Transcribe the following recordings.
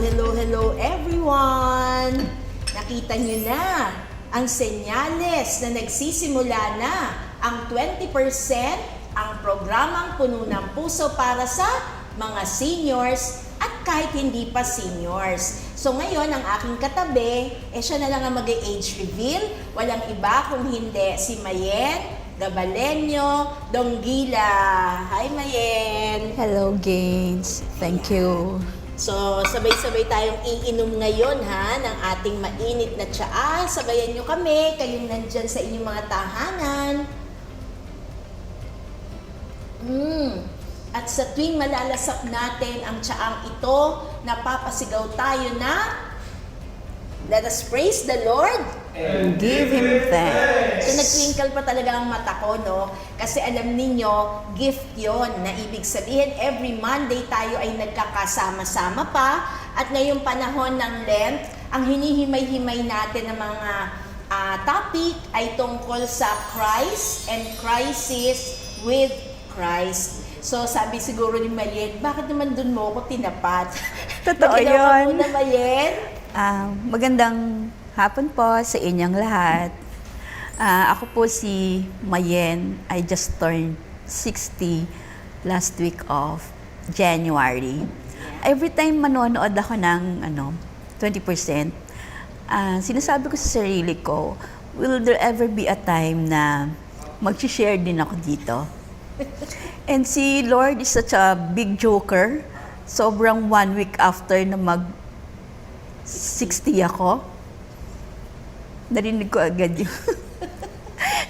hello everyone! Nakita nyo na ang senyales na nagsisimula na ang 20% ang programang Puno ng Puso para sa mga seniors at kahit hindi pa seniors. So ngayon, ang aking katabi, siya na lang ang mag-age reveal. Walang iba kung hindi si Mayen Gabalenyo Donggila. Hi Mayen! Hello, Gaines. Thank you. So, sabay-sabay tayong iinom ngayon ha, ng ating mainit na tsaa. Sabayan nyo kami, kayong nandyan sa inyong mga tahanan. At sa tuwing malalasap natin ang tsaang ito, napapasigaw tayo na let us praise the Lord And give Him thanks. So, nag-twinkle pa talaga ang mata ko, no? Kasi alam ninyo, gift yon na ibig sabihin, every Monday tayo ay nagkakasama-sama pa. At ngayong panahon ng Lent, ang hinihimay-himay natin ng mga topic ay tungkol sa Christ and crisis with Christ. So, sabi siguro ni Mayen, bakit naman dun mo ako tinapat? Totoo Maginawa yun. muna, Mayen. Magandang hapon po sa inyong lahat. Ako po si Mayen. I just turned 60 last week of January. Every time manonood ako ng 20%, sinasabi ko sa sarili ko, will there ever be a time na mag-share din ako dito? And si Lord is such a big joker. Sobrang 1 week after na mag-60 ako, narinig ko agad yung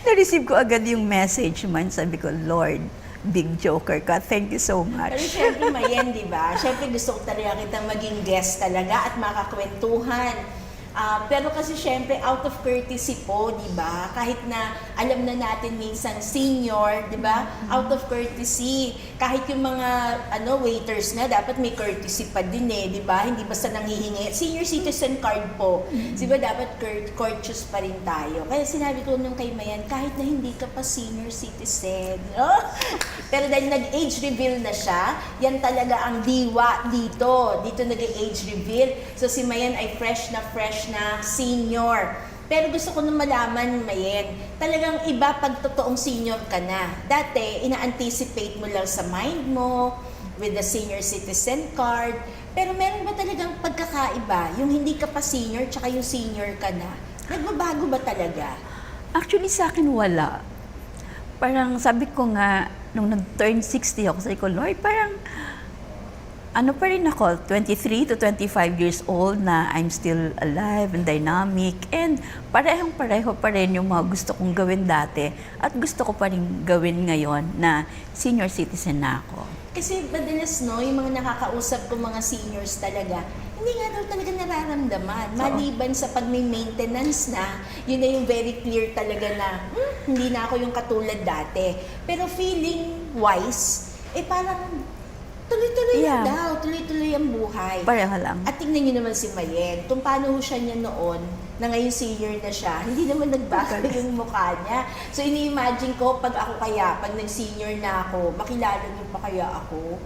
na-receive ko agad yung message man. Sabi ko, Lord, big joker ka. Thank you so Pero much. syempre, Mayen, di ba? Syempre gusto ko talaga kitang maging guest talaga at makakwentuhan. Pero kasi syempre, out of courtesy po, di ba? Kahit na alam na natin minsan senior, di ba? Out of courtesy. Kahit yung mga waiters nga, dapat may courtesy pa din eh, di ba? Hindi basta nanghihingi. Senior citizen card po. Di ba dapat courteous pa rin tayo? Kaya sinabi ko nung kay Mayan, kahit na hindi ka pa senior citizen, no? Pero dahil nag-age reveal na siya, yan talaga ang diwa dito. Dito nag-age reveal. So si Mayan ay fresh na senior. Pero gusto ko na malaman, Mayen, talagang iba pag totoong senior ka na. Dati, ina-anticipate mo lang sa mind mo, with the senior citizen card. Pero meron ba talagang pagkakaiba? Yung hindi ka pa senior, tsaka yung senior ka na. Nagbabago ba talaga? Actually, sa akin wala. Parang sabi ko nga, nung nag-turn 60 ako, sabi ko, Lord, parang pa rin ako, 23 to 25 years old na I'm still alive and dynamic, and parehong-pareho pa rin yung mga gusto kong gawin dati at gusto ko pa rin gawin ngayon na senior citizen na ako. Kasi madalas yung mga nakakausap ko mga seniors talaga, hindi nga daw talaga nararamdaman. Maliban sa pag may maintenance na, yun na yung very clear talaga na, hindi na ako yung katulad dati. Pero feeling-wise, parang tuloy-tuloy lang daw, tuloy-tuloy ang buhay. Pareho lang. At tingnan niyo naman si Mayen, kung paano siya niya noon, na ngayon senior na siya, hindi naman nagbago yung mukha niya. So ini-imagine ko, pag nag-senior na ako, makilala niyo pa kaya ako?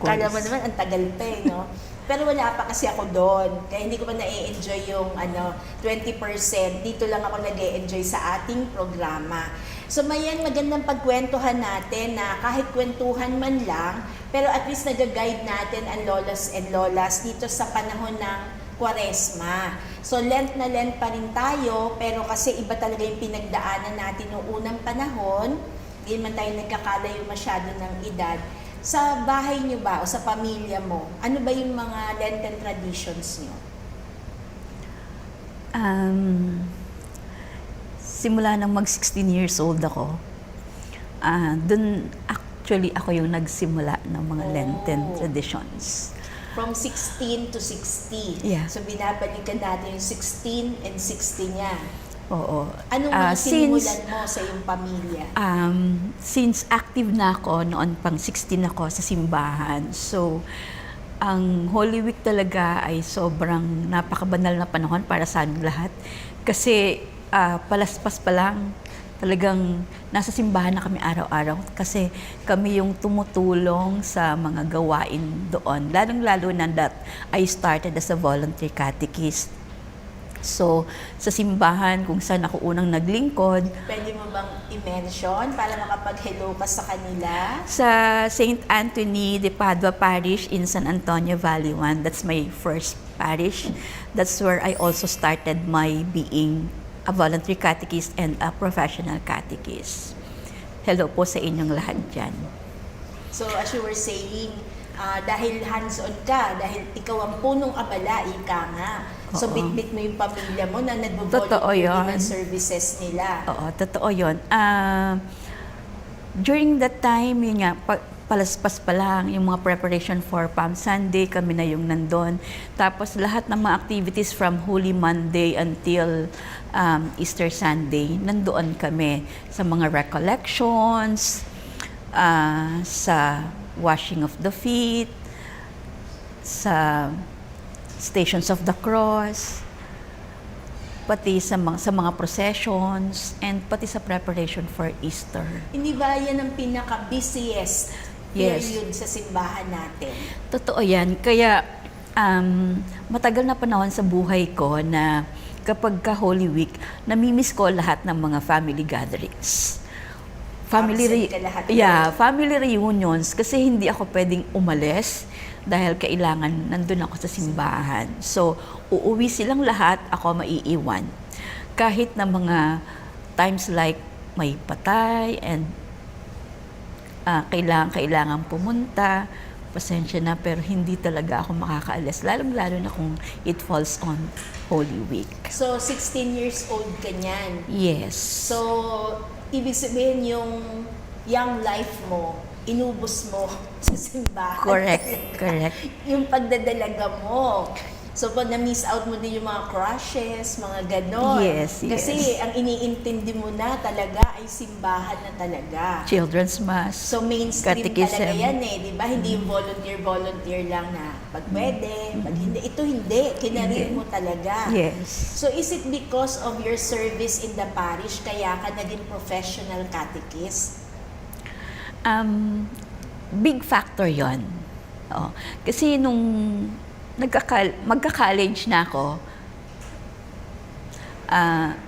Kala mo naman, ang tagal pa no? Pero wala pa kasi ako doon. Kaya hindi ko pa na-enjoy yung 20%. Dito lang ako nag-e-enjoy sa ating programa. So Mayen, magandang pagkwentuhan natin na kahit kwentuhan man lang, pero at least nag-guide natin ang lolas and lolas dito sa panahon ng Kwaresma. So Lent na Lent pa rin tayo, pero kasi iba talaga yung pinagdaanan natin noong unang panahon, hindi man tayo nagkakalayo masyado ng edad. Sa bahay niyo ba o sa pamilya mo, ano ba yung mga Lenten traditions niyo? Simula nang mag-16 years old ako, dun actually ako yung nagsimula ng mga Lenten traditions. From 16 to 60. Yeah. So binabalikan natin yung 16 and 60 niya. Oo. Anong mga sinimulan mo sa iyong pamilya? Since active na ako, noon pang 16 ako sa simbahan. So, ang Holy Week talaga ay sobrang napakabanal na panahon para sa aming lahat. Kasi palaspas pa lang, talagang nasa simbahan na kami araw-araw kasi kami yung tumutulong sa mga gawain doon. Lalong-lalo na that I started as a volunteer catechist. So, sa simbahan kung saan ako unang naglingkod, Pwede mo bang i-mention para makapag-hello ka sa kanila? sa St. Anthony de Padua Parish in San Antonio Valley 1. That's my first parish. That's where I also started my being a volunteer catechist and a professional catechist. Hello po sa inyong lahat dyan. So as you were saying, dahil hands-on ka, dahil ikaw ang punong abala, ika nga. So Oo. bit-bit mo yung pamilya mo na Totoo nagbo-volunteer yun. din ng services nila. Oo, totoo yun. During that time, yun nga, palaspas pa lang, yung mga preparation for Palm Sunday, kami na yung nandun. Tapos lahat ng mga activities from Holy Monday until Easter Sunday, nandoon kami sa mga recollections, sa washing of the feet, sa Stations of the Cross, pati sa mga processions, and pati sa preparation for Easter. Hindi ba yan ang pinaka-busiest Yes. period sa simbahan natin? Totoo yan. Kaya matagal na panahon sa buhay ko na kapag ka Holy Week, namimiss ko lahat ng mga family gatherings. Absent ka lahat Family reunions kasi hindi ako pwedeng umalis dahil kailangan nandun ako sa simbahan. So, uuwi silang lahat, ako maiiwan. Kahit na mga times like may patay and kailangan pumunta, pasensya na, pero hindi talaga ako makakaalis. Lalong-lalo na kung it falls on Holy Week. So 16 years old ka niyan. Yes. So, ibig sabihin yung young life mo, inubos mo sa simbahan. Correct. Yung pagdadalaga mo. So, pag na-miss out mo din yung mga crushes, mga ganon. Yes. Kasi ang iniintindi mo na talaga ay simbahan na talaga. Children's Mass. So, mainstream Catechism. talaga yan di ba? Hindi yung volunteer lang na pag pwede, pag hindi. Ito hindi. Kinarir mo talaga. Yes. So, is it because of your service in the parish kaya ka naging professional catechist? Big factor yon. Oo. Kasi nung magka-college na ako,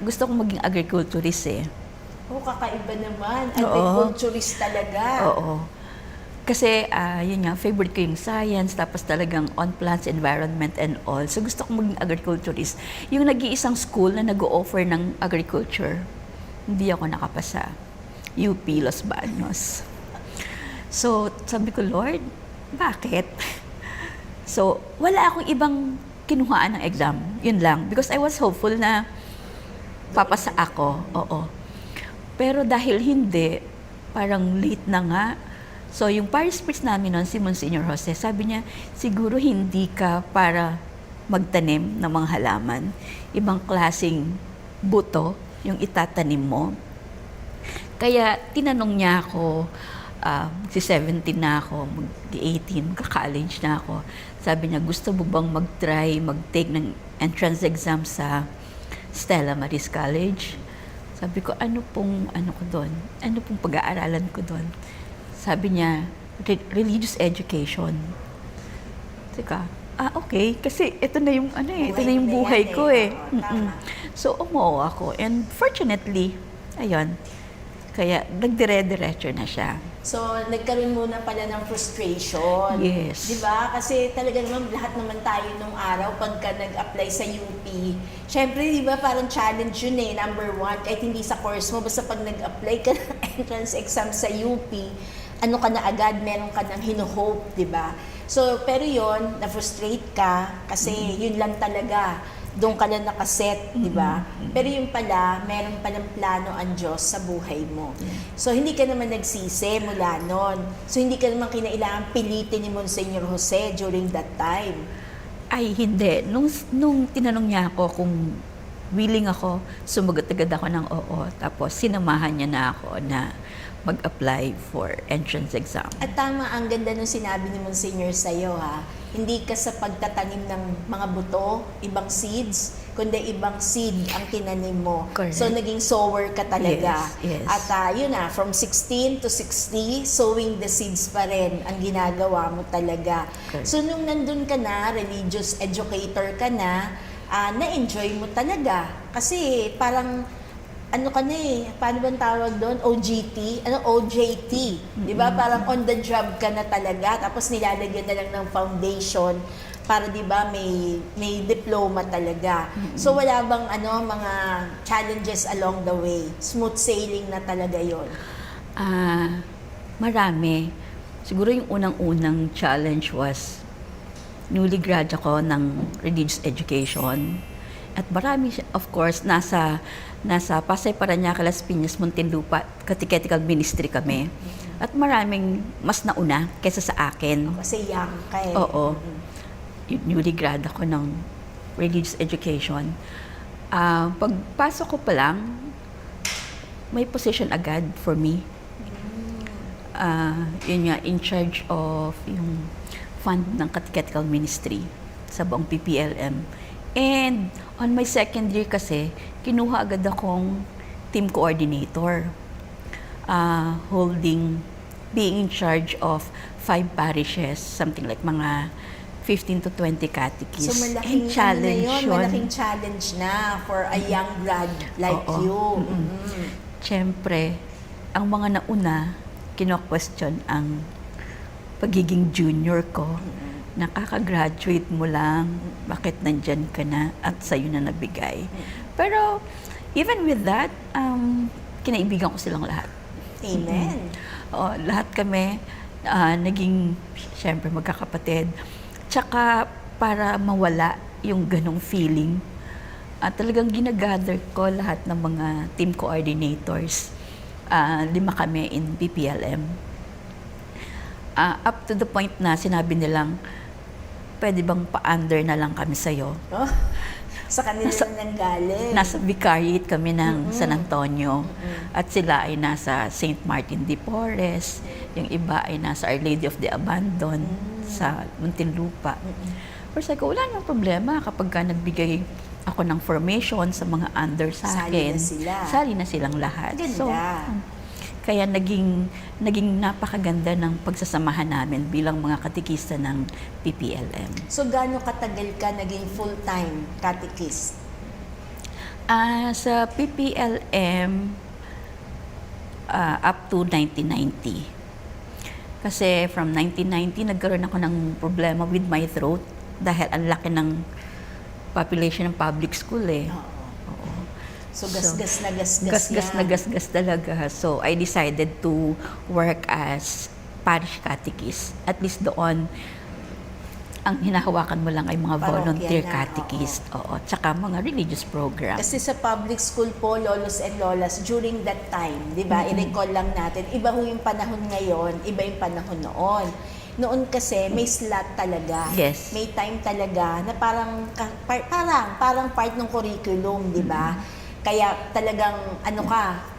gusto kong maging agriculturist eh. Oh, kakaiba naman. Oo. Agriculturist talaga. Oo. Kasi, yun nga, favorite ko yung science, tapos talagang on plants, environment, and all. So, gusto kong maging agriculturist. Yung nag-iisang school na nag-o-offer ng agriculture, hindi ako nakapasa. UP, Los Baños. So, sabi ko, Lord, bakit? So, wala akong ibang kinuhaan ng exam. Yun lang. Because I was hopeful na papasa ako. Oo. Pero dahil hindi, parang late na nga. So, yung parish priest namin noon, si Monsignor Jose, sabi niya, siguro hindi ka para magtanim ng mga halaman. Ibang klaseng buto yung itatanim mo. Kaya tinanong niya ako, si 17 na ako, mag-18, magka-college na ako. Sabi niya, gusto mo bang mag-take ng entrance exam sa Stella Maris College? Sabi ko, ano pong pag-aaralan ko doon? Sabi niya, religious education. Teka, okay, kasi ito na yung ito na yung buhay ko eh. So umuo ako, and fortunately, ayun, kaya nagdire-diretso na siya. So, nagkaroon muna pala ng frustration. Yes. Di ba? Kasi talaga naman, lahat naman tayo nung araw, pagka nag-apply sa UP, syempre, di ba, parang challenge yun eh, number one, kahit hindi sa course mo, basta pag nag-apply ka ng entrance exam sa UP, ano ka na agad, meron ka ng hino-hope, di ba? So, pero yon na-frustrate ka, kasi yun lang talaga, doon ka lang nakaset, di ba? Pero yung pala, meron palang plano ang Diyos sa buhay mo. So, hindi ka naman nagsisi mula nun. So, hindi ka naman kinailangan pilitin ni Monsignor Jose during that time. Ay, hindi. Nung tinanong niya ako kung willing ako, sumagot agad ako ng oo. Tapos sinamahan niya na ako na mag-apply for entrance exam. At tama, ang ganda nung sinabi ni Monsignor sa'yo, ha? Hindi ka sa pagtatanim ng mga buto, ibang seeds, kundi ibang seed ang tinanim mo. Correct. So, naging sower ka talaga. Yes, yes. At yun na, from 16 to 60, sowing the seeds pa rin ang ginagawa mo talaga. Correct. So, nung nandun ka na, religious educator ka na, na-enjoy mo talaga. Kasi parang ano ka na paano bang tawag doon? OJT? OJT. Di ba? Parang on the job ka na talaga. Tapos nilalagyan na lang ng foundation para di ba may diploma talaga. So wala bang mga challenges along the way? Smooth sailing na talaga yon. Marami. Siguro yung unang-unang challenge was newly grad ako ng religious education. At marami, of course, nasa Pasay, Parañaque, Las Piñas, Muntinlupa, Catechetical Ministry kami. At maraming mas nauna kaysa sa akin. Kasi young ka eh. Oo. Newly grad ako ng religious education. Pagpasok ko pa lang, may position agad for me. Yun nga, in charge of yung fund ng Catechetical Ministry sa buong PPLM. And on my second year kasi, kinuha agad akong team coordinator, being in charge of 5 parishes, something like mga 15 to 20 catechists. So malaking challenge yun. Malaking challenge na for a young grad like you. Siyempre, ang mga nauna, kino-question ang pagiging junior ko. Nakaka-graduate mo lang, bakit nandyan ka na at sa'yo na nabigay. Pero even with that, kinaibigan ko silang lahat. Amen. Lahat kami naging, siyempre, magkakapatid. Tsaka para mawala yung ganong feeling, talagang ginagather ko lahat ng mga team coordinators. 5 kami in PPLM. Up to the point na sinabi nilang, pwede bang pa-under na lang kami sa'yo? Oh, sa kanila na nanggaling. Nasa vicariate kami ng San Antonio. At sila ay nasa St. Martin de Porres. Yung iba ay nasa Our Lady of the Abandon sa Muntinlupa. First, ko, wala nang problema kapag ka nagbigay ako ng formation sa mga under sa akin. Sali na silang lahat. Ganda. So, kaya naging napakaganda ng pagsasamahan namin bilang mga katekista ng PPLM. So, gaano katagal ka naging full-time catechist? Sa PPLM, up to 1990. Kasi from 1990, nagkaroon ako ng problema with my throat dahil ang laki ng population ng public school eh. So, gasgas na gasgas Gasgas na gasgas talaga. So, I decided to work as parish catechist. At least doon, ang hinahawakan mo lang ay mga volunteer catechist. Oo. Tsaka mga religious program. Kasi sa public school po, lolos and lolas, during that time, di ba, i-recall lang natin, iba ho yung panahon ngayon, iba yung panahon noon. Noon kasi may slot talaga. Yes. May time talaga na parang part ng curriculum, di ba? Kaya talagang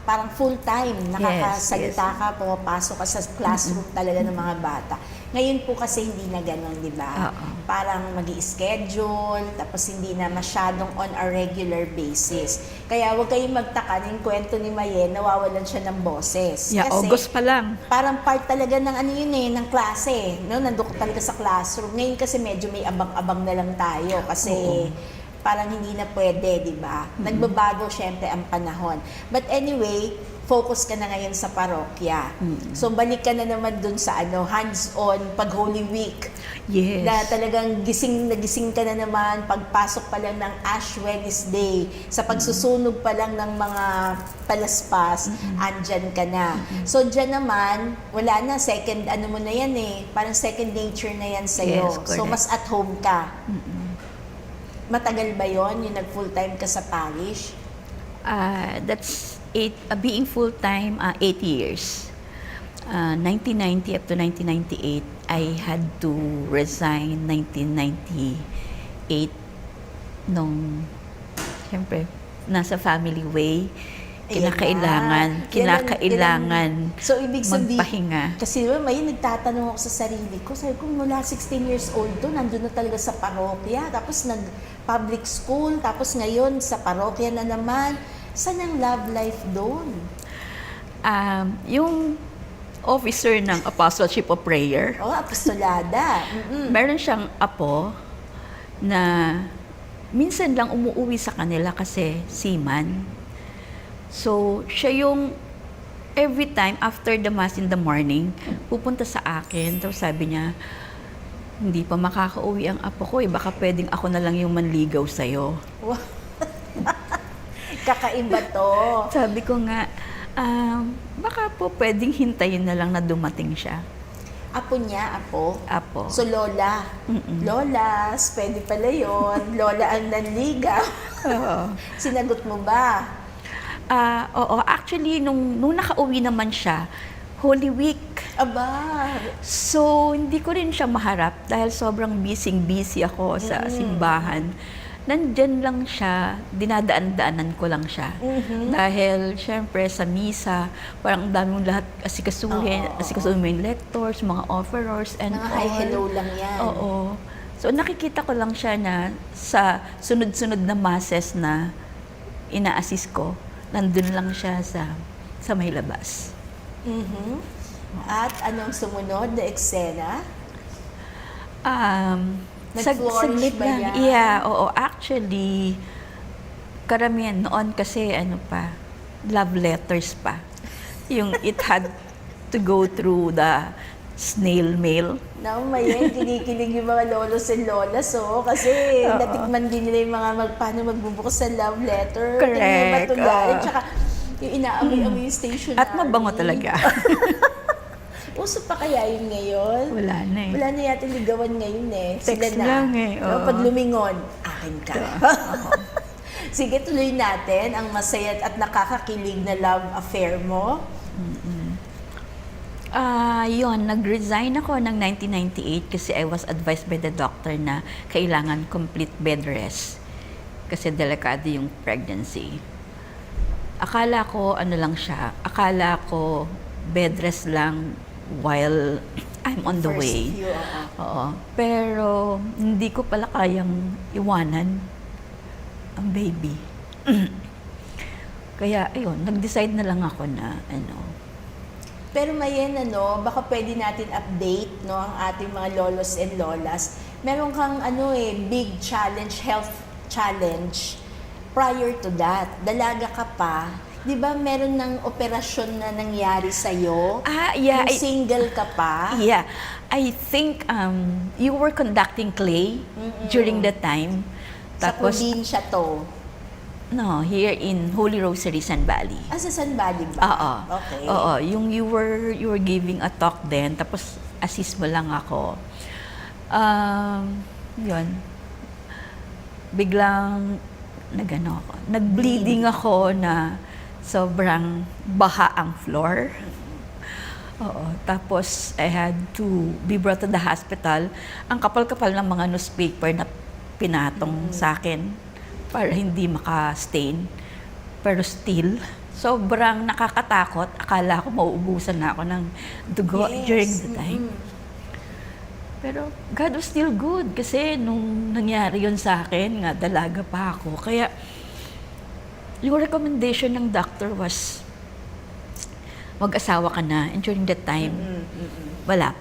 parang full-time, nakakasalita ka, pumapasok ka sa classroom talaga ng mga bata. Ngayon po kasi hindi na gano'n, di ba? Parang mag-i-schedule, tapos hindi na masyadong on a regular basis. Kaya huwag kayong magtaka ng kwento ni Mayen, nawawalan siya ng boses. Yeah, kasi August pa lang. parang part talaga ng ng klase. No? Nandun talaga sa classroom. Ngayon kasi medyo may abang-abang na lang tayo kasi parang hindi na pwede, di ba? Nagbabago syempre ang panahon. But anyway, focus ka na ngayon sa parokya. So balik ka na naman dun sa hands-on pag Holy Week. Yes. Na talagang nagising ka na naman pagpasok pa lang ng Ash Wednesday, sa pagsusunog pa lang ng mga palaspas, andyan ka na. So dyan naman, wala na, second mo na yan parang second nature na yan sa'yo. Yes, so correct. mas at home ka. Matagal ba yon yung nag-full-time ka sa parish? That's being full-time, 8 years. 1990 up to 1998, I had to resign 1998 nung siyempre, nasa family way, Ayan kinakailangan So, ibig sabihin, magpahinga. kasi may nagtatanong ako sa sarili ko, sabi ko, mula 16 years old to, nandun na talaga sa parokya, tapos nag-public school, tapos ngayon sa parokya na naman. Saan ang love life doon? Yung officer ng Apostleship of Prayer, Oh, apostolada. meron siyang apo na minsan lang umuwi sa kanila kasi seaman. So, siya yung every time after the mass in the morning, pupunta sa akin. Tapos sabi niya, hindi pa makakauwi ang apo ko, baka pwedeng ako na lang yung manligaw sa'yo. Wow. Kakaiba to. Sabi ko nga, baka po pwedeng hintayin na lang na dumating siya. Apo niya, apo? Apo. So, lola. Lolas, pwede pala yun. Lola ang nanligaw. Oo. Sinagot mo ba? Oo, actually, nung nakauwi naman siya, Holy Week. Aba, So, hindi ko rin siya maharap dahil sobrang busy ako sa simbahan. Nandyan lang siya, dinadaan-daanan ko lang siya. Dahil, syempre, sa misa, parang ang daming lahat asikasuhin mo yung lectors, mga offerers, and mga all. hi, hello lang yan. Oo. So, nakikita ko lang siya na sa sunod-sunod na masses na ina-assist ko, nandun lang siya sa may labas. At anong sumunod na eksena? Saglit ba lang. yan? Yeah, oo. Actually, karamihan noon kasi love letters pa. Yung it had to go through the snail mail. Mayen, kinikilig yung mga lolos and lolas, kasi natikman din nila yung mga paano magbubukas sa love letter. Correct. Yung matulayan, tsaka yung inaamoy-amoy yung stationery. At mabango talaga. Uso pa kaya yun ngayon? Wala na eh. Wala na yata ligawan ngayon eh. Text lang eh, oo. Pag lumingon, akin ka. Sige, tuloy natin ang masaya at nakakakilig na love affair mo. Yun, nag-resign ako ng 1998 kasi I was advised by the doctor na kailangan complete bed rest kasi delikado yung pregnancy. Akala ko akala ko bed rest lang while I'm on the First way. few, Oo. Pero hindi ko pala kayang iwanan ang baby. Kaya ayun, nag-decide na lang ako na Pero Mayen, baka pwede natin update ang ating mga lolos and lolas. Meron kang big challenge, health challenge prior to that. Dalaga ka pa. 'Di ba meron ng operasyon na nangyari sa iyo? Yeah. Yung single ka pa? Yeah. I think you were conducting clay during that time. Sa probinsya to. No, here in Holy Rosary, San Valley. Sa San Valley ba? Oo. Okay. Oo, yung you were giving a talk then, tapos assist mo lang ako. Yun. Biglang nag-bleeding ako na sobrang baha ang floor. Oo. Tapos I had to be brought to the hospital. Ang kapal-kapal ng mga newspaper na pinatong sa akin para hindi maka-stain. Pero still, sobrang nakakatakot. Akala ko mauubusan na ako ng dugo during the time. Pero God was still good kasi nung nangyari yun sa akin, nga dalaga pa ako. Kaya yung recommendation ng doctor was mag-asawa ka na. And during that time, wala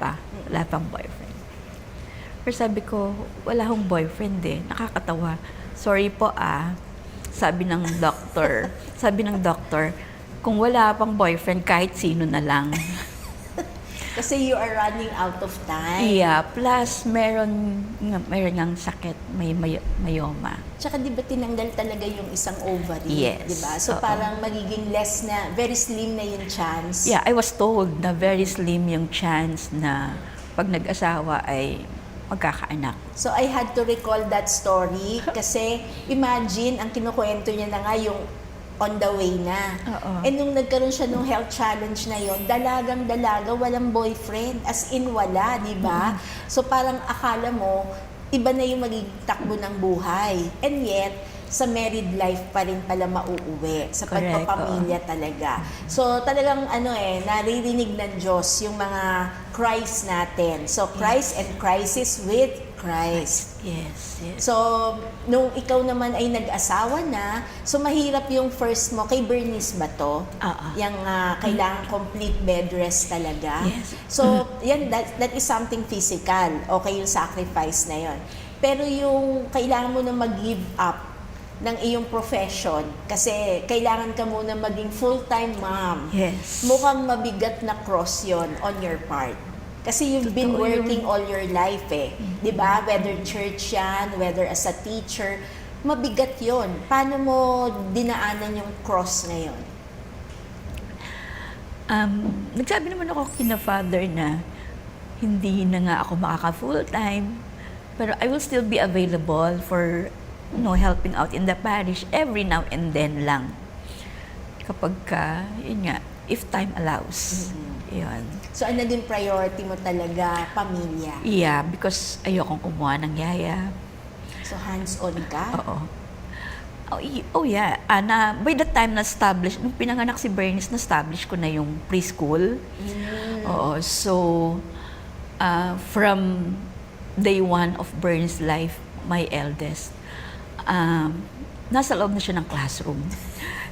pang boyfriend. Pero sabi ko, wala akong boyfriend eh. Nakakatawa. Sorry po sabi ng doctor, kung wala pang boyfriend, kahit sino na lang. Kasi you are running out of time. Yeah, plus meron ngang sakit, may myoma. Tsaka di ba tinanggal talaga yung isang ovary? Yes. Di ba? So parang magiging less na, very slim na yung chance. Yeah, I was told na very slim yung chance na pag nag-asawa ay magkakaanak. So I had to recall that story kasi imagine, ang kinukwento niya na nga yung on the way na. Oo. And nung nagkaroon siya ng health challenge na yon, dalagang-dalaga, walang boyfriend. As in wala, di ba? So parang akala mo, iba na yung magiging takbo ng buhay. And yet, sa married life pa rin pala mauuwi, sa Correct, pagpapamilya talaga. So talagang naririnig ng Diyos yung mga cries natin. So Christ and crisis with Christ. Yes, yes. So, nung ikaw naman ay nag-asawa na, so mahirap yung first mo, kay Bernice ba to? Oo. Yung kailangan complete bed rest talaga. Yes. So, yan, that is something physical. Okay yung sacrifice na yon. Pero yung kailangan mo na mag-give up ng iyong profession kasi kailangan ka muna maging full-time mom. Yes. Mukhang mabigat na cross yon on your part. Kasi you've been Totoo working yun. all your life eh. 'Di ba? Whether church yan, whether as a teacher, mabigat yon. Paano mo dinaanan yung cross na yon? Nagsabi naman ako kina Father na hindi na nga ako makaka-full-time, pero I will still be available for helping out in the parish every now and then lang. Kapag yun nga, if time allows. Yun. So, ang naging priority mo talaga, pamilya. Yeah, because ayokong kumuha ng yaya. So, hands-on ka? Oo. Oh yeah. By the time na-establish, nung pinanganak si Bernice, na-establish ko na yung preschool. Oo. So, from day one of Bernice's life, my eldest, nasa loob na siya ng classroom.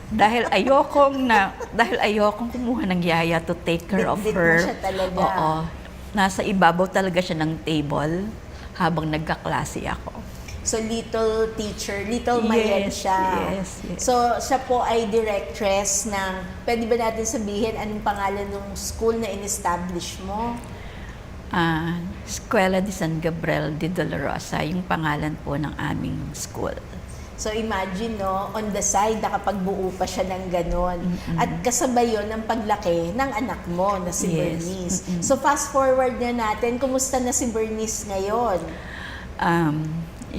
Dahil ayokong kumuha ng yaya to take care of Bit-bit mo her. siya talaga. Oo. Nasa ibabaw talaga siya ng table habang nagkaklase ako. So, little teacher, little Mayen siya. Yes, yes. So, siya po ay directress ng, pwede ba natin sabihin anong pangalan ng school na in-establish mo? Escuela de San Gabriel de Dolorosa, yung pangalan po ng aming school. So imagine, no, on the side, nakapagbuo pa siya ng ganon. At kasabay yun ang paglaki ng anak mo na si Yes. Bernice. So fast forward na natin, kumusta na si Bernice ngayon?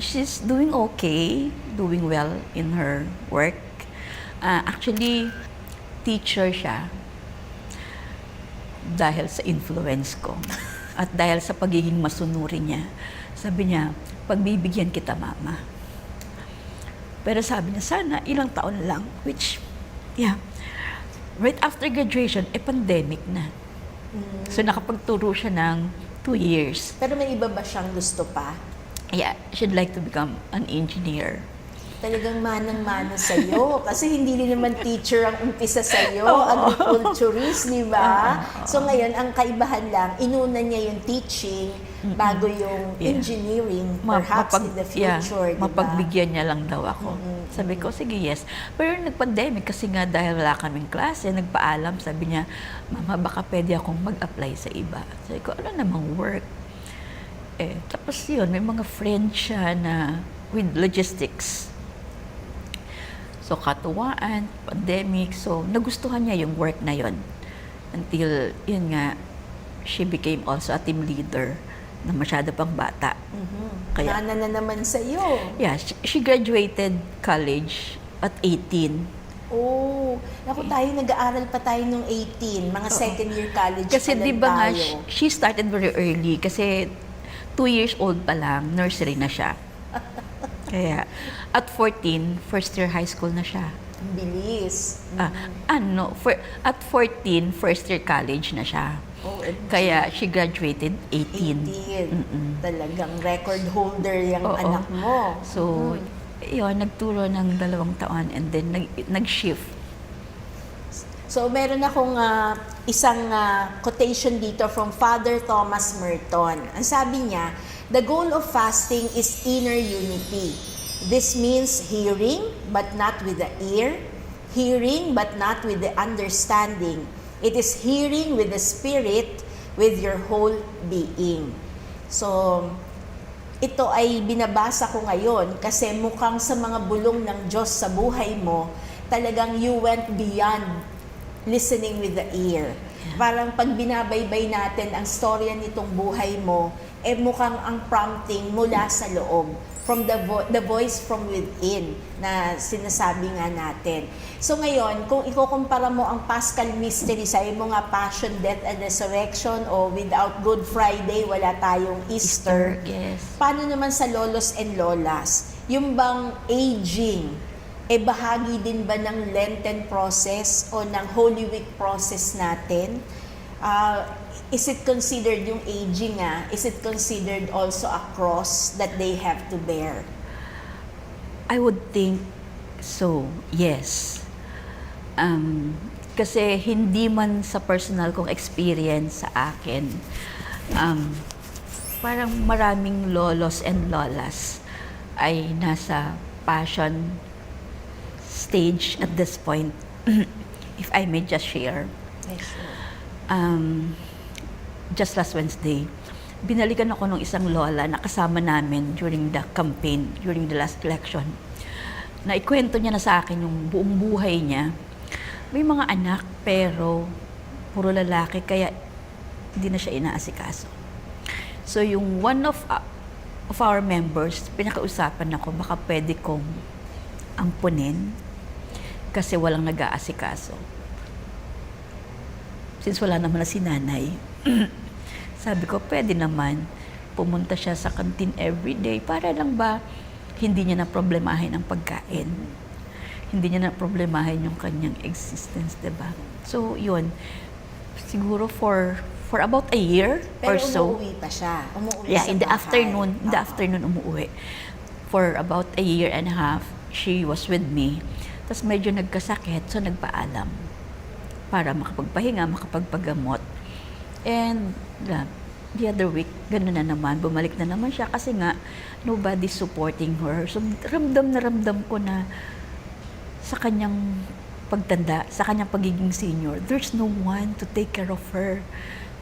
She's doing okay, doing well in her work. Actually, teacher siya dahil sa influence ko at dahil sa pagiging masunuri niya. Sabi niya, pagbibigyan kita, mama. Pero sabi niya, sana ilang taon lang, which, yeah, right after graduation, pandemic na. So nakapagturo siya ng 2 years. Pero may iba ba siyang gusto pa? Yeah, she'd like to become an engineer. Talagang manang-mana sa'yo. Kasi hindi rin naman teacher ang umpisa sa'yo, agriculturist, di ba? So ngayon, ang kaibahan lang, inuna niya yung teaching bago yung engineering, perhaps in the future, di ba? Mapagbigyan niya lang daw ako. Sabi ko, sige, yes. Pero nag-pandemic kasi nga dahil wala kaming klase, nagpaalam, sabi niya, mama, baka pwede akong mag-apply sa iba. Sabi ko, ano namang work? Tapos yun, may mga friends siya na with logistics. So, katuwaan, pandemic. So, nagustuhan niya yung work na yon. Until, yun nga, she became also a team leader na masyado pang bata. Kaya, Nana na naman sa'yo. yeah, she graduated college at 18. Oh, naku tayo, nag-aaral pa tayo nung 18, mga second year college Kasi pa lang di ba nga, tayo. she started very early. Kasi 2 years old pa lang, nursery na siya. Kaya, at 14, first year high school na siya. Ang bilis. At 14, first year college na siya. Oh, Kaya, she graduated 18. 18. Talagang record holder yung Oo. anak mo. So, yun, nagturo ng 2 taon and then nag-shift. So, meron akong isang quotation dito from Father Thomas Merton. Ang sabi niya, the goal of fasting is inner unity. This means hearing, but not with the ear, hearing, but not with the understanding. It is hearing with the spirit, with your whole being. So, ito ay binabasa ko ngayon kasi mukhang sa mga bulong ng Diyos sa buhay mo, talagang you went beyond listening with the ear. Parang pag binabaybay natin ang storya nitong buhay mo, mukhang ang prompting mula sa loob, from the voice from within na sinasabi nga natin. So ngayon, kung ikukumpara mo ang Paschal Mystery, sabi mo nga Passion, Death, and Resurrection, o without Good Friday, wala tayong Easter. Yes. Paano naman sa lolos and lolas? Yung bang aging, bahagi din ba ng Lenten process o ng Holy Week process natin? Is it considered yung aging is it considered also a cross that they have to bear? I would think so, yes. Kasi hindi man sa personal kong experience sa akin, parang maraming lolos and lolas ay nasa passion stage at this point. If I may just share. Yes, sure. Just last Wednesday, binalikan ako ng isang lola na kasama namin during the campaign, during the last election. Na ikwento niya na sa akin yung buong buhay niya. May mga anak pero puro lalaki kaya hindi na siya inaasikaso. So yung one of our members, pinakausapan ako, baka pwede kong ampunin kasi walang nag-aasikaso. Since wala naman na si nanay, sabi ko, pwede naman pumunta siya sa kantin everyday para lang ba hindi niya na problemahin ang pagkain. Hindi niya na problemahin yung kanyang existence, diba? So, yun. Siguro for about a year or so. Pero umuwi pa siya. Umuwi Yeah, sa in the bahay. afternoon umuwi. For about a year and a half, she was with me. Tapos medyo nagkasakit, so nagpaalam para makapagpahinga, makapagpagamot. And the other week, gano'n na naman, bumalik na naman siya kasi nga, nobody's supporting her. So ramdam na ramdam ko na sa kanyang pagtanda, sa kanyang pagiging senior, there's no one to take care of her.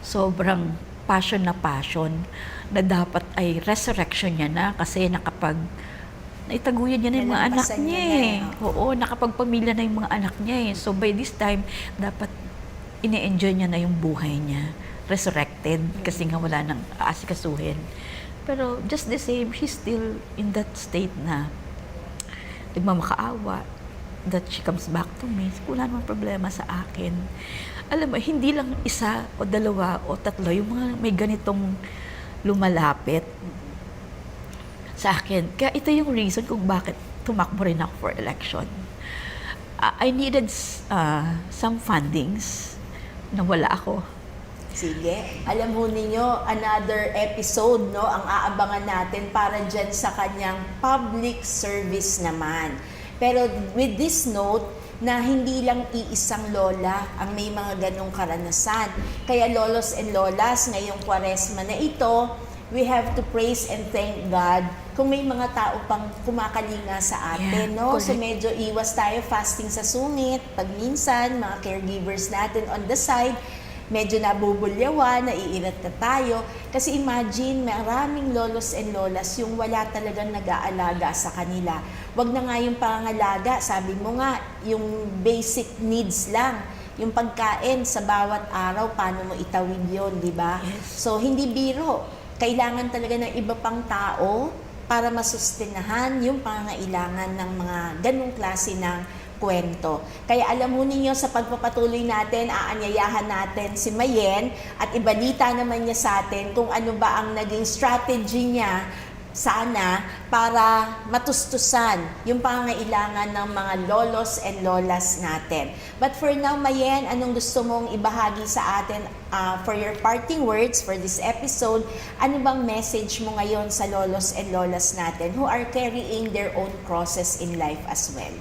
Sobrang passion na dapat ay resurrection niya na kasi naitaguyan niya na yung mga anak Nalampasan niya niya na, Oo, nakapagpamilya na yung mga anak niya So by this time, dapat ine-enjoy niya na yung buhay niya. Resurrected kasi nga wala nang aasikasuhin. Pero just the same, she's still in that state na nagmamakaawa that she comes back to me. Wala namang problema sa akin. Alam mo, hindi lang isa o dalawa o tatlo yung mga may ganitong lumalapit sa akin. Kaya ito yung reason kung bakit tumakbo rin ako for election. I needed some fundings na wala ako. Sige. Alam mo ninyo, another episode, no, ang aabangan natin para dyan sa kanyang public service naman. Pero with this note, na hindi lang iisang lola ang may mga ganong karanasan. Kaya lolos and lolas, ngayong Kwaresma na ito, we have to praise and thank God kung may mga tao pang kumakalinga sa atin, no? Correct. So medyo iwas tayo fasting sa sungit. Pag minsan, mga caregivers natin on the side, medyo nabubulyawan, naiirat na tayo. Kasi imagine, maraming lolos and lolas yung wala talagang nag-aalaga sa kanila. Wag na nga yung pangangalaga, sabi mo nga, yung basic needs lang. Yung pagkain sa bawat araw, paano mo itawid yun, di ba? Yes. So, hindi biro. Kailangan talaga ng iba pang tao para masustenahan yung pangangailangan ng mga ganong klase ng kwento. Kaya alam mo ninyo, sa pagpapatuloy natin, aanyayahan natin si Mayen at ibalita naman niya sa atin kung ano ba ang naging strategy niya sana para matustusan yung pangangailangan ng mga lolos and lolas natin. But for now, Mayen, anong gusto mong ibahagi sa atin for your parting words for this episode? Ano bang message mo ngayon sa lolos and lolas natin who are carrying their own crosses in life as well?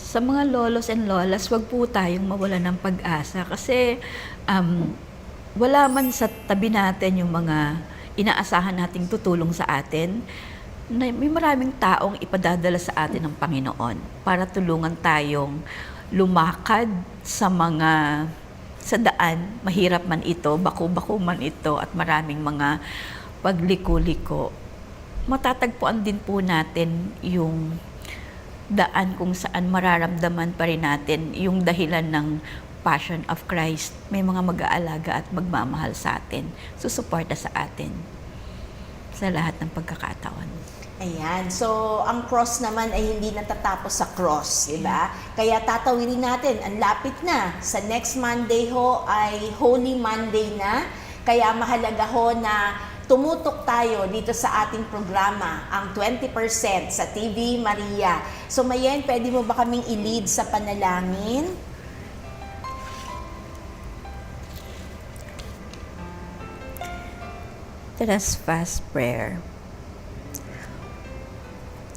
Sa mga lolos and lolas, wag po tayong mawala ng pag-asa kasi wala man sa tabi natin yung mga inaasahan nating tutulong sa atin, na may maraming taong ipadadala sa atin ng Panginoon para tulungan tayong lumakad sa daan, mahirap man ito, bako-bako man ito, at maraming mga pagliko-liko. Matatagpuan din po natin yung daan kung saan mararamdaman pa rin natin yung dahilan ng Passion of Christ, may mga mag-aalaga at magmamahal sa atin, susuporta sa atin sa lahat ng pagkakataon. Ayan. So, ang cross naman ay hindi natatapos sa cross, di ba? Kaya tatawirin natin, ang lapit na. Sa next Monday ho ay Holy Monday na. Kaya mahalaga ho na tumutok tayo dito sa ating programa, ang 20% sa TV Maria. So, Mayen, pwede mo ba kaming i-lead sa panalangin? Let us fast prayer.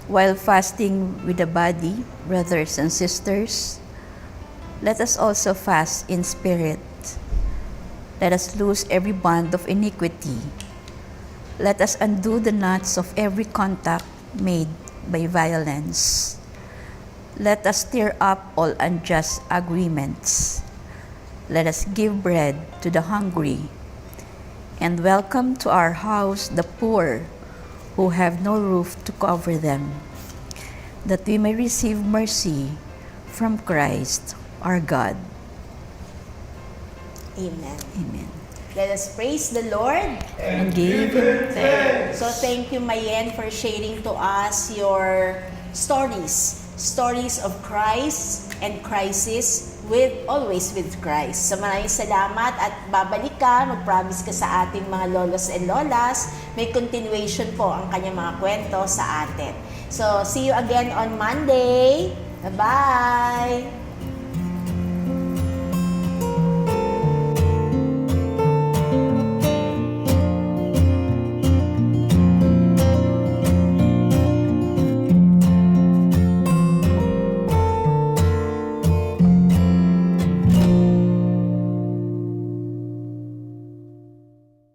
While fasting with the body, brothers and sisters, let us also fast in spirit. Let us loose every bond of iniquity. Let us undo the knots of every contact made by violence. Let us stir up all unjust agreements. Let us give bread to the hungry, and welcome to our house the poor who have no roof to cover them, that we may receive mercy from Christ our God. Amen. Amen. Let us praise the Lord. And give Him thanks. So thank you, Mayen, for sharing to us your stories of Christ and crisis always with Christ. So maraming salamat at babalik ka, mag-promise ka sa ating mga lolos and lolas. May continuation po ang kanyang mga kwento sa atin. So see you again on Monday. Bye-bye!